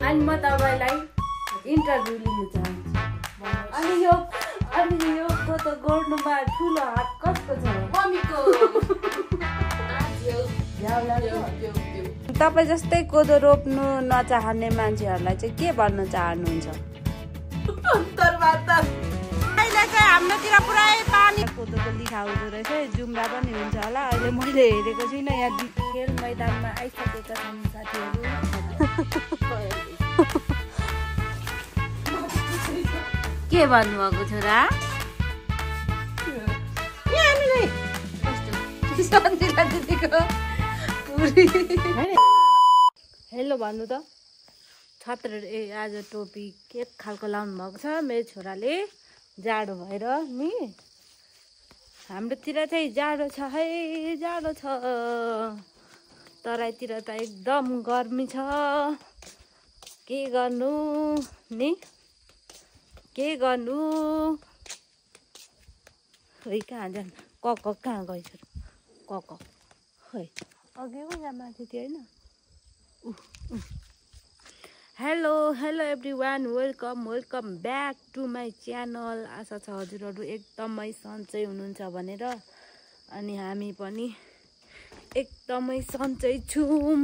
अनि म तपाईलाई इन्टरभ्यु लिन चाहन्छु। अनि यो कोदो गोड्नुमा ठुलो हात कसको छ? मम्मीको। तपाईँ जस्तै कोदो रोप्नु नचाहने मान्छेहरूलाई चाहिँ के भन्न चाहनुहुन्छ? अहिले चाहिँ हाम्रोतिर पुरै पानी कोदोको लिखा हुँदो रहेछ, जुम्रा पनि हुन्छ होला। अहिले मैले हेरेको छुइनँ। यहाँ खेल मैदानमा आइसकेका छन् साथीहरू। के भन्नुभएको छोरा? हेलो भन्नु त। छत्र आज टोपी के खालको लाउनु भएको छ मेरो छोराले, जाडो भएर नि। हाम्रोतिर चाहिँ जाडो छ है, जाडो छ। तराईतिर त एकदम गर्मी छ। के गर्नु नि, के गर्नु? खै कहाँ जानु? कक कहाँ गएछ? कक खै अघि यहाँ माथि थियो होइन। Hello hello everyone, welcome back to my channel. आशा छ हजुरहरू एकदमै सन्चै हुनुहुन्छ भनेर। अनि हामी पनि एकदमै सन्चै छौँ।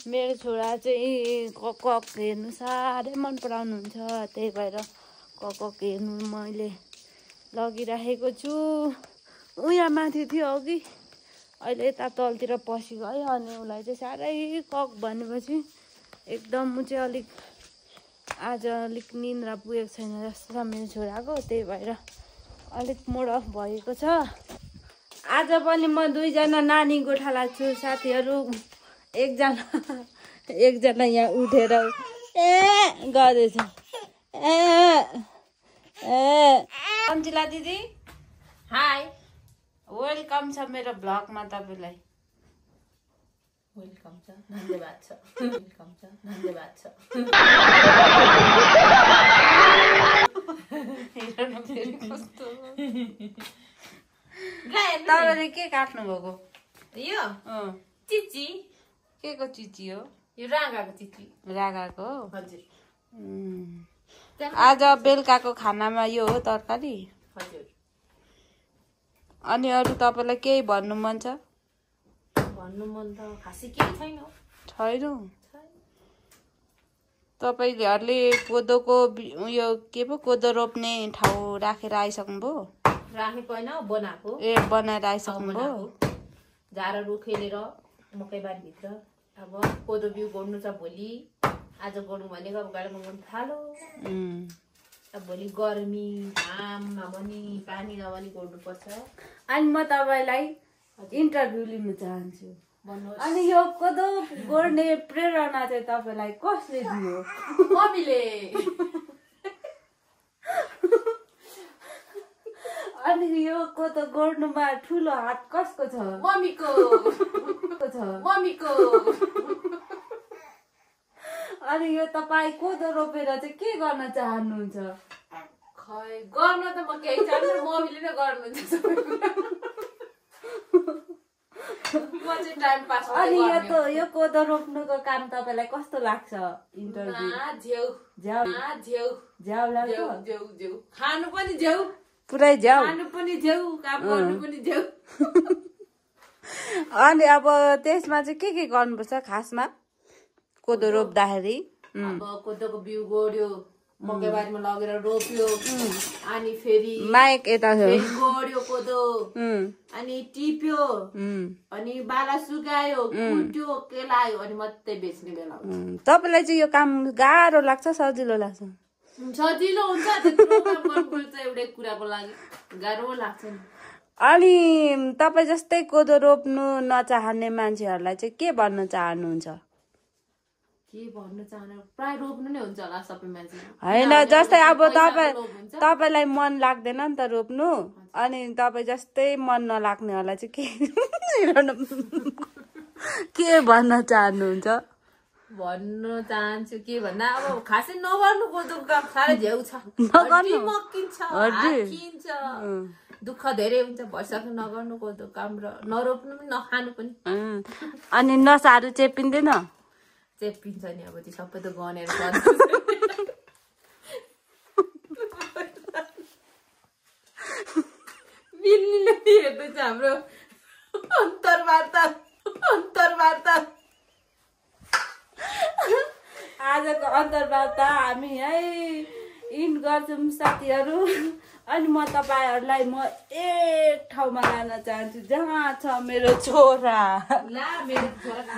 मेरो छोरा चाहिँ कक हेर्नु साह्रै मन पराउनुहुन्छ, त्यही भएर कक हेर्नु मैले लगिराखेको छु। यहाँ माथि थियो अघि, अहिले यता तलतिर पसिगयो। अनि उसलाई चाहिँ साह्रै कक भनेपछि एकदम ऊ चाहिँ आज अलिक निन्द्रा पुगेको छैन जस्तो छ मेरो छोराको, त्यही भएर अलिक मुड अफ भएको छ। आज पनि म दुईजना नानी गोठा लाग्छु साथीहरू। एकजना यहाँ उठेर गर्दैछ। अन्जिला दिदी हाई, वेलकम छ मेरो ब्लगमा तपाईँलाई। वेलकम छ, धन्यवाद छ। वेलकम छ, धन्यवाद छ। तपाईँले के काट्नु भएको? यो चिची। के को चिची हो? यो रागाको चिची। रागाको? हजुर। आज बेलुकाको खानामा यो हो तरकारी? हजुर। अनि अरू तपाईँलाई केही भन्नु मन छ? भन्नु मन त खासै केही छैन। छैन? तपाईँहरूले कोदोको उयो के पो कोदो रोप्ने ठाउँ राखेर आइसक्नुभयो? राखेको होइन, बनाएको। ए बनाएर आइसक्नुभयो? झारहरू खेलेर मकैबारीभित्र। अब कोदो बिउ गोड्नु छ भोलि। आज गोड्नु भनेको अब गाडीमा गोड्नु थालो। अब भोलि गर्मी घाममा पनि पानी नभनी गोड्नुपर्छ। अनि म तपाईँलाई इन्टरभ्यु लिन चाहन्छु। भन्नुहोस्। अनि यो कोदो गोड्ने प्रेरणा चाहिँ तपाईँलाई कसले दियो? मम्मीले। अनि यो कोदो गोड्नुमा ठुलो हात कसको छ? मम्मीको। मम्मीको। अनि यो तपाईँ कोदो रोपेर चाहिँ के गर्न चाहनुहुन्छ? खै गर्न त म केही चाहन्छु, मम्मीले नै गर्नुहुन्छ सबै कुरा। म चाहिँ टाइम पास। अनि यो कोदो रोप्नुको काम तपाईँलाई कस्तो लाग्छ? इन्टरभ्यु झ्याउ लाग्छ? खानु पनि झ्याउ, पुरै झ्याउ, खानु पनि झ्याउ, काम गर्नु पनि झ्याउ। अनि अब त्यसमा चाहिँ के गर्नुपर्छ खासमा कोदो रोप्दाखेरि? अब कोदोको बिउ गोड्यो, मकैबारीमा लगेर रोप्यो, अनि फेरि माइक यता गोड्यो कोदो, अनि टिप्यो, अनि बाला सुकायो, कुट्यो, केलायो, अनि मात्रै बेच्ने बेला हुन्छ। तपाईँलाई चाहिँ यो काम गाह्रो लाग्छ सजिलो लाग्छ? सजिलो हुन्छ, त्यत्रो काम गर्नुपर्छ एउटै कुराको लागि, गाह्रो लाग्छ नि। अनि तपाईँ जस्तै कोदो रोप्नु नचाहने मान्छेहरूलाई चाहिँ के भन्न चाहनुहुन्छ? के भन्न चाहनु, प्राय रोप्नु नै हुन्छ होला सबै मान्छे। होइन, जस्तै अब तपाईँलाई मन लाग्दैन नि त रोप्नु, अनि तपाईँ जस्तै मन नलाग्नेहरूलाई चाहिँ के भन्न चाहनुहुन्छ? भन्न चाहन्छु के भन्दा अब खासै नगर्नु कोदोको काम, साह्रै झ्याउ छ, नगर्नु मकिन्छ, हाकिन्छ, दुःख धेरै हुन्छ भइसक्नु नगर्नु कोदो काम र नरोप्नु पनि नखानु पनि अनि नसाहरू चेपिँदैन चेपिन्छ नि अब त्यो सबै त गनेर बिल्लीले हेर्दैछ हाम्रो अन्तर्वार्ता आजको अन्तर्वार्ता हामी है इन गर्छौँ साथीहरू अनि म तपाईहरुलाई म एक ठाउँमा लान चाहन्छु जहाँ छ मेरो छोरा ला मेरो छोरा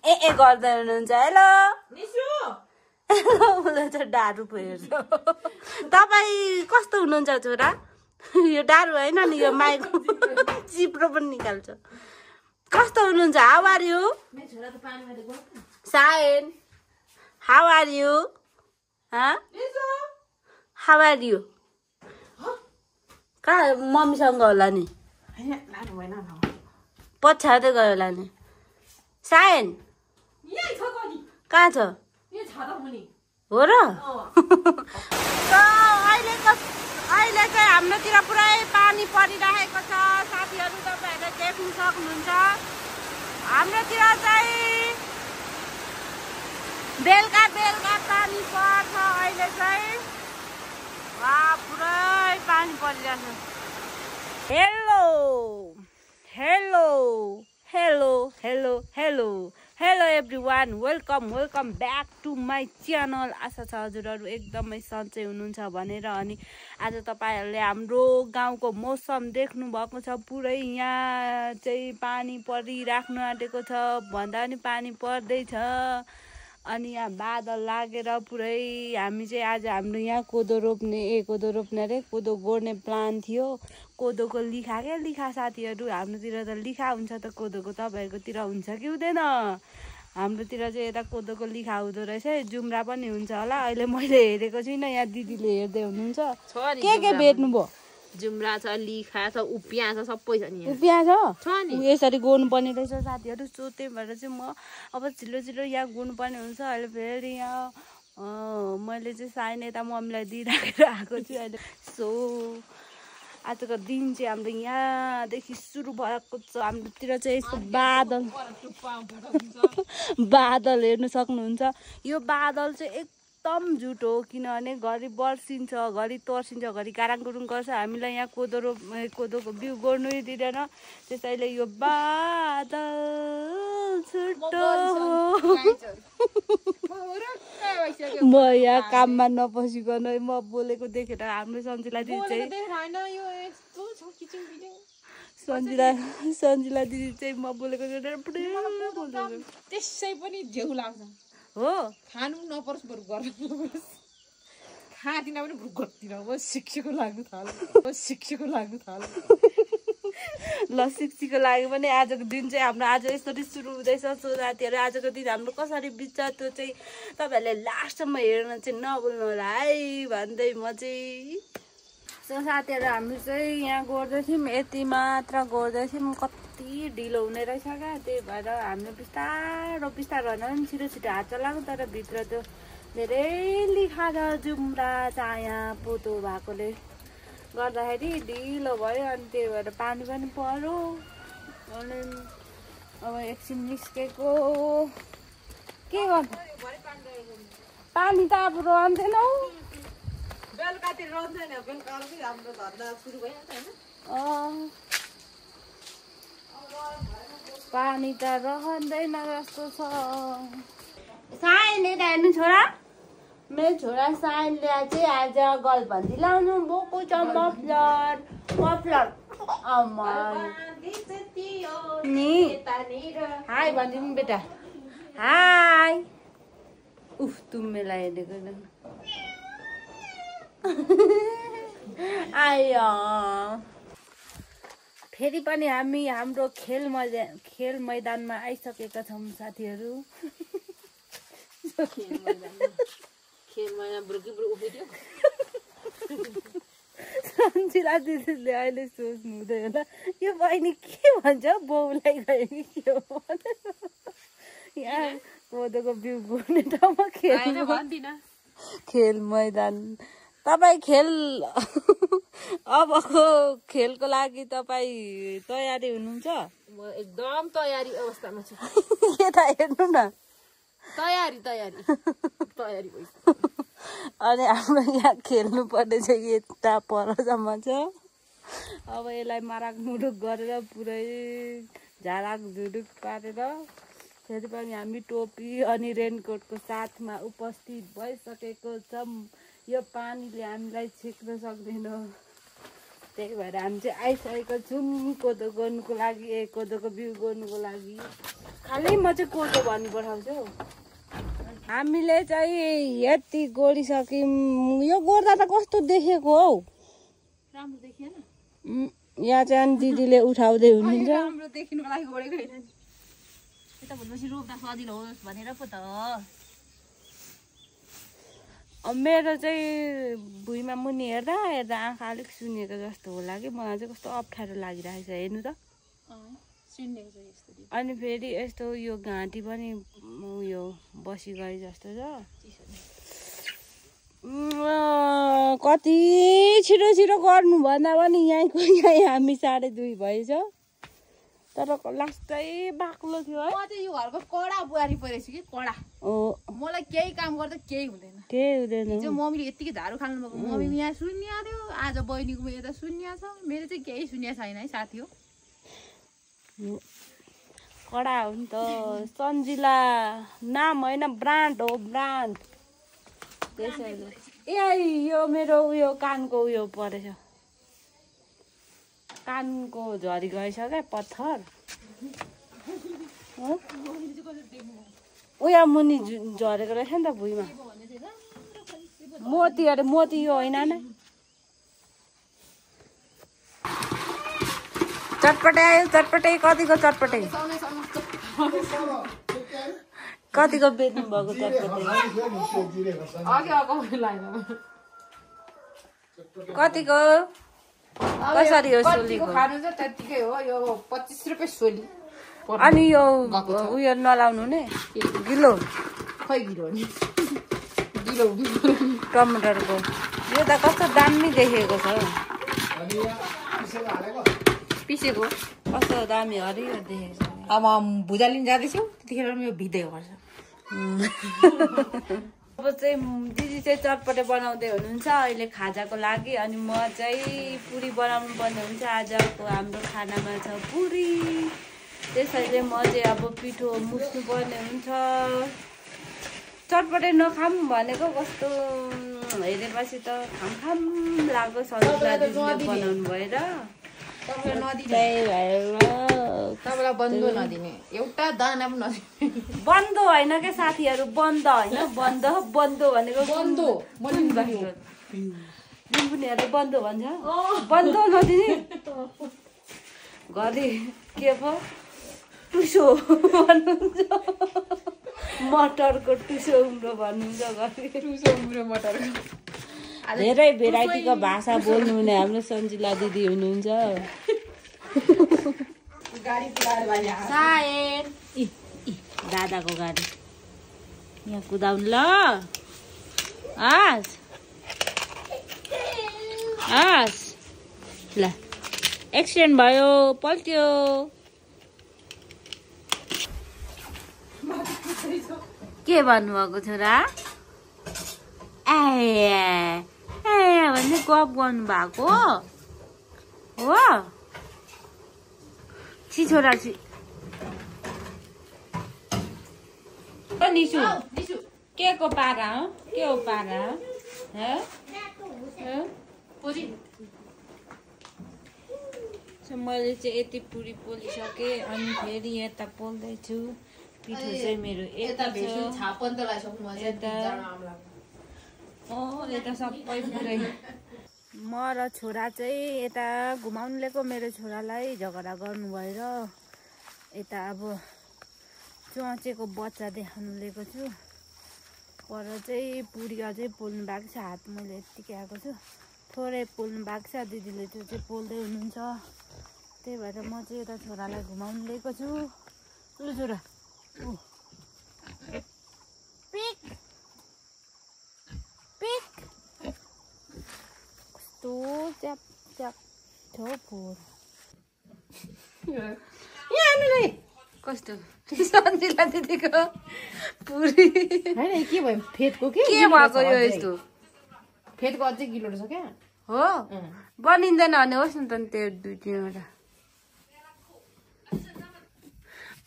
ए गर्दै हुनुहुन्छ हेलो उसले चाहिँ डारु पो हेर्छ तपाईँ कस्तो हुनुहुन्छ छोरा यो डारु होइन नि यो माइकको चिप्रो पनि निकाल्छ कस्तो हुनुहुन्छ how are you Sayan how are you how are you कहाँ मम्मीसँग होला नि पछ्याउँदै गयो होला नि सायन कहाँ छ हो र अहिले चाहिँ हाम्रोतिर पुरै पानी परिरहेको छ साथीहरू तपाईँहरूले देख्न सक्नुहुन्छ हाम्रोतिर चाहिँ बेलुका पानी पर्छ अहिले चाहिँ वा पुरै पानी परिरहेको छ hello hello hello hello hello hello everyone welcome back to my channel आशा छ हजुरहरू एकदमै सन्चै हुनुहुन्छ भनेर अनि आज तपाईँहरूले हाम्रो गाउँको मौसम देख्नु भएको छ पुरै यहाँ चाहिँ पानी परिराख्नु आँटेको छ भन्दा पनि पानी पर्दैछ अनि यहाँ बादल लागेर पुरै हामी चाहिँ आज हाम्रो यहाँ कोदो रोप्ने अरे कोदो गोड्ने प्लान थियो कोदोको लिखा क्या लिखा साथीहरू हाम्रोतिर त लिखा हुन्छ त कोदोको तपाईँहरूकोतिर हुन्छ कि हुँदैन हाम्रोतिर चाहिँ यता कोदोको लिखा हुँदो रहेछ जुम्रा पनि हुन्छ होला अहिले मैले हेरेको छुइनँ यहाँ दिदीले हेर्दै हुनुहुन्छ के बेच्नुभयो जुम्रा छ लिखा छ उपिया छ सबै छ नि उपिया छ यसरी गोड्नु पर्ने रहेछ साथीहरू सो त्यही भएर चाहिँ म अब छिल्लो यहाँ गोड्नु पर्ने हुन्छ अहिले फेरि यहाँ मैले चाहिँ साइन यता मम्मीलाई दिइराखेर आएको छु अहिले सो आजको दिन चाहिँ हाम्रो यहाँदेखि सुरु भएको छ हाम्रोतिर चाहिँ यस्तो बादल हेर्नु सक्नुहुन्छ यो बादल चाहिँ एकदम झुट हो किनभने घरि बर्सिन्छ घरि तर्सिन्छ घरि काराङकुरुङ गर्छ हामीलाई यहाँ कोदोको बिउ गोड्नै दिँदैन त्यसैले यो बादल छुट्टो म यहाँ काममा नपसिकन म बोलेको देखेर हाम्रो सन्जिला दिदी चाहिँ सन्जिला दिदी चाहिँ म बोलेको देखेर त्यसै पनि झेउ लाग्छ हो खानु नपरोस् बरु गर्न नपरोस् खाँदिन पनि बरु गर्दिन अब शिक्षाको लाग्नु थाल्यो ल शिक्षीको लागि पनि आजको दिन चाहिँ हाम्रो आज यसरी सुरु हुँदैछ सो साथीहरू आजको दिन हाम्रो कसरी बित्छ त्यो चाहिँ तपाईँहरूले लास्टसम्म हेर्न चाहिँ नभुल्नु होला है भन्दै म चाहिँ सो साथीहरू हामी चाहिँ यहाँ गोड्दैथ्यौँ यति मात्र गोड्दैथ्यौँ कति ढिलो हुने रहेछ क्या त्यही भएर हामीले बिस्तारो भन्दा पनि छिटो हात चलाएको तर भित्र त्यो धेरै लिखा छ जुम्रा चाया पोतो भएकोले गर्दाखेरि ढिलो भयो अनि त्यही भएर पानी पनि पर्यो अनि अब एकछिन निस्केको के गर्नु पानी त अब रहँदैन हौ बेलुकातिर रहँदैन बेलुका हाम्रो धन्दा सुरु भइहाल्छ होइन पानी त रहँदैन जस्तो छ सायन यता हेर्नु छोरा मेरो छोरा सायनले चाहिँ आज गलबन्दी लाउनु बोको छ मफलर नि हाई भनिदिनु बेटा हाई उफ तुम्मेलाई हेरेको आयो फेरि पनि हामी हाम्रो खेल मैदानमा आइसकेका छौँ साथीहरू सन्जिला दिदीले अहिले सोच्नु हुँदै होला यो बहिनी के भन्छ बाउलाई गयो कि के हो यहाँ कोदोको बिउ गोड्ने ठाउँमा खेल मैदान तपाईँ अबको खेलको लागि तपाईँ तयारी हुनुहुन्छ? म एकदम तयारी अवस्थामा छु। यता हेर्नु न, तयारी भइसक्यो। अनि हाम्रो यहाँ खेल्नु पर्ने चाहिँ यता परसम्म छ। अब यसलाई माराक मुरुक गरेर पुरै झाराक झुरुक पारेर फेरि पनि हामी टोपी अनि रेनकोटको साथमा उपस्थित भइसकेको छौँ। यो पानीले हामीलाई छेक्न सक्दैन, त्यही भएर हामी चाहिँ आइसकेको छौँ कोदो गर्नुको लागि, कोदोको बिउ गर्नुको लागि। खालि म चाहिँ कोदो भन्नु पठाउँछु। हामीले चाहिँ यति गोडिसक्यौँ। यो गोड्दा त कस्तो देखेको हौ, राम्रो देखिएन? यहाँ चाहिँ दिदीले उठाउँदै हुनुहुन्छ। राम्रो देखिनुको लागि गोडेको होइन नि, यता भनेपछि रोप्दा सजिलो होस् भनेर पो त। मेरो चाहिँ भुइँमा मुनि हेर्दा हेर्दा आँखा अलिक सुनेको जस्तो होला कि मलाई चाहिँ कस्तो अप्ठ्यारो लागिरहेको छ हेर्नु त। अनि फेरि यस्तो यो घाँटी पनि उयो बसी गए जस्तो छ। कति छिटो छिटो गर्नु भन्दा पनि यहीँको यहीँ हामी 2:30 भएछ, तर लास्टै बाक्लो थियो है। म चाहिँ यो घरको कडा बुहारी परेछु कि कडा। मलाई केही काम गर्दा केही हुँदैन। हिजो मम्मीले यतिकै झाडु खानु भएको, मम्मीको यहाँ शून्य थियो, आज बहिनीको यता शून्य छ, मेरो चाहिँ केही शून्य छैन है साथी हो। कडा हो नि त, सन्जिला नाम होइन ब्रान्ड हो, ब्रान्ड। त्यसैले ए यो मेरो उयो कानको उयो परेछ, कानको झरी गएछ क्या पत्थर। उयो मुनि झरेको रहेछ नि त भुइँमा। मोती अरे मोती यो होइन नै। चटपटे आयो, चटपटे कतिको चटपटे, कतिको बेच्नु भएको चटपटे, कतिको कसरी हो सोलीको? खानु चाहिँ त्यतिकै हो, यो 25 रुपियाँ सोली। अनि यो उयो नलाउनु नि गिलो, खै गिलो नि गिलो टमाटरको यो त कस्तो दामी देखेको छ, पिसेको कस्तो दामी हरियो देखेको छ। अब भुजा लिन जाँदैछु त्यतिखेर यो भिदै गर्छ। अब चाहिँ दिदी चाहिँ चटपटे बनाउँदै हुनुहुन्छ अहिले खाजाको लागि, अनि म चाहिँ पुरी बनाउनु पर्ने हुन्छ। आजको हाम्रो खानामा छ पुरी, त्यसैले म चाहिँ अब पिठो मुस्नु पर्ने हुन्छ। चटपटे नखाऊँ भनेको कस्तो हेरेपछि त खाम लाग्यो, सजिलो दिदीले बनाउनु भएर। तपाईँलाई बन्द नदिने, एउटा दाना पनि नदिने। बन्द होइन क्या साथीहरू, बन्द होइन, बन्द बन्द भनेको बन्दो बुनबुनीहरूले बन्द भन्छ, बन्द नदिने। घरि के पो टुसो भन्नुहुन्छ, मटरको टुसो उम्रो भन्नुहुन्छ, घरि टुसो उम्रो मटरको। धेरै भेराइटीको भाषा बोल्नु हुने हाम्रो सन्जिला दिदी हुनुहुन्छ। सायद दादाको गाडी यहाँ कुदाउनु ल, ल एक्सिडेन्ट भयो, पल्ट्यो। के भन्नुभएको छोरा? ए भन्ने गफ गर्नु भएको हो? छि छोरा छि निसु के को पारा हो? के हो पारा हो? मैले चाहिँ यति पुरी पोलिसकेँ, अनि फेरि यता पोल्दैछु। पिठो चाहिँ मेरो यता छ, यता सबै पुरै। म र छोरा चाहिँ यता घुमाउनु लिएको, मेरो छोरालाई झगडा गर्नु भएर यता अब चोचेको बच्चा देखाउनु लिएको छु। पर चाहिँ पुरी अझै पोल्नु बाँकी छ, हात मैले यत्तिकै आएको छु, थोरै पोल्नु बाँकी छ। दिदीले त्यो चाहिँ पोल्दै हुनुहुन्छ, त्यही भएर म चाहिँ यता छोरालाई घुमाउनु लिएको छु। लु छोरा पिक पिक, कस्तो फोर च्याप च्याप थो फोर कस्तो सन्जिला दिदीको पुरी हैन के भयो फेदको के भएको यो यस्तो फेदको अझै गिलो छ क्या हो बनिँदैन भने होस् न त त्यो दुई तीनवटा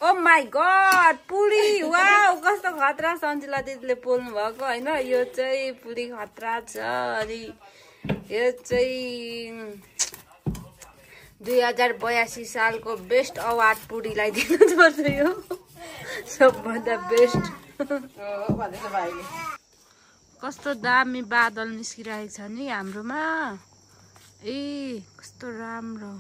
ओ माई गड पुरी वाउ कस्तो खतरा सन्जिला दिदीले पोल्नु भएको होइन यो चाहिँ पुरी खतरा छ अनि यो चाहिँ 2082 सालको बेस्ट अवार्ड पुरीलाई दिनुपर्छ यो सबभन्दा बेस्ट कस्तो दामी बादल निस्किरहेको छ नि हाम्रोमा ए कस्तो राम्रो